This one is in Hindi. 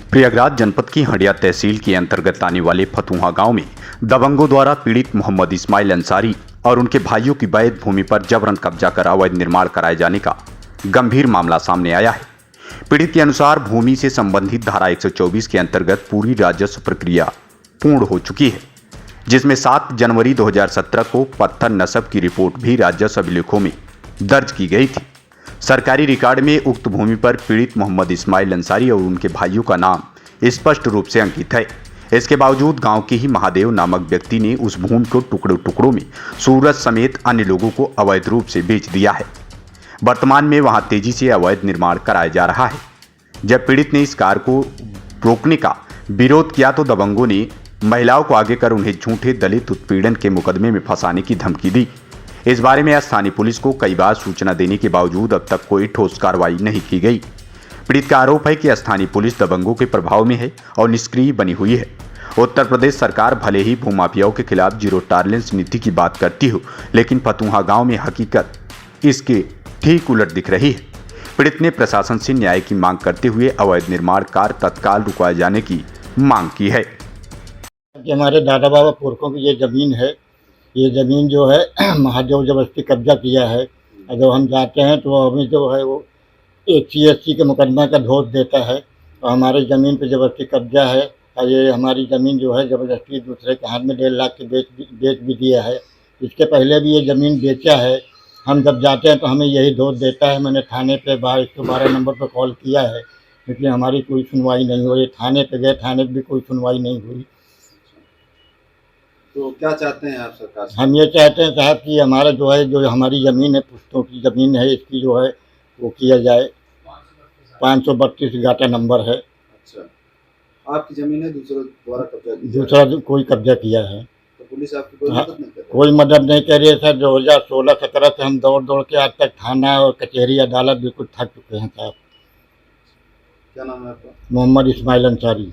प्रयागराज जनपद की हंडिया तहसील के अंतर्गत आने वाले फतुहा गांव में दबंगों द्वारा पीड़ित मोहम्मद इस्माइल अंसारी और उनके भाइयों की वैध भूमि पर जबरन कब्जा कर अवैध निर्माण कराए जाने का गंभीर मामला सामने आया है। पीड़ित के अनुसार भूमि से संबंधित धारा 124 के अंतर्गत पूरी राजस्व प्रक्रिया पूर्ण हो चुकी है, जिसमें 7 जनवरी 2017 को पत्थर नस्ब की रिपोर्ट भी राजस्व अभिलेखों में दर्ज की गई थी। सरकारी रिकॉर्ड में उक्त भूमि पर पीड़ित मोहम्मद इस्माइल अंसारी और उनके भाइयों का नाम स्पष्ट रूप से अंकित है। इसके बावजूद गांव के ही महादेव नामक व्यक्ति ने उस भूमि को टुकड़ों टुकड़ों में सूरज समेत अन्य लोगों को अवैध रूप से बेच दिया है। वर्तमान में वहां तेजी से अवैध निर्माण कराया जा रहा है। जब पीड़ित ने इस कार्य को रोकने का विरोध किया तो दबंगों ने महिलाओं को आगे कर उन्हें झूठे दलित उत्पीड़न के मुकदमे में फंसाने की धमकी दी। इस बारे में स्थानीय पुलिस को कई बार सूचना देने के बावजूद अब तक कोई ठोस कार्रवाई नहीं की गई। पीड़ित का आरोप है कि स्थानीय पुलिस दबंगों के प्रभाव में है और निष्क्रिय बनी हुई है। उत्तर प्रदेश सरकार भले ही भूमाफियाओं के खिलाफ जीरो टॉलरेंस नीति की बात करती हो, लेकिन फतुहा गांव में हकीकत इसके ठीक उलट दिख रही है। पीड़ित ने प्रशासन से न्याय की मांग करते हुए अवैध निर्माण कार्य तत्काल रुकवाए जाने की मांग की है। हमारे दादा बाबा पुरखों की ये ज़मीन है। ये ज़मीन जो है महादेव जबरदस्ती कब्जा किया है। जब हम जाते हैं तो हमें जो है वो 180 के मुकदमा का धोख देता है और हमारी ज़मीन पे जबरदस्ती कब्जा है। और ये हमारी ज़मीन जो है ज़बरदस्ती दूसरे के हाथ में 1.5 लाख के बेच भी दिया है। इसके पहले भी ये ज़मीन बेचा है। हम जब जाते हैं तो हमें यही धोख देता है। मैंने थाने पे 112 नंबर पर कॉल किया है, लेकिन हमारी कोई सुनवाई नहीं हो रही। थाने पे गए, थाने पे भी कोई सुनवाई नहीं हुई। तो क्या चाहते हैं आप सरकार से? हम ये चाहते हैं साहब कि हमारा जो है, जो हमारी ज़मीन है, पुश्तों की ज़मीन है, इसकी जो है वो किया जाए। 532 गाटा नंबर है। अच्छा, आपकी ज़मीन है, दूसरों द्वारा कब्जा किया? दूसरा कोई कब्जा किया है। तो पुलिस आपकी कोई मदद नहीं कर रही? कोई मदद नहीं कर रही है सर। 2016-17 से हम दौड़ दौड़ के आज तक थाना और कचहरी अदालत बिल्कुल थक चुके हैं साहब। क्या नाम है आपका? मोहम्मद इस्माइल अंसारी।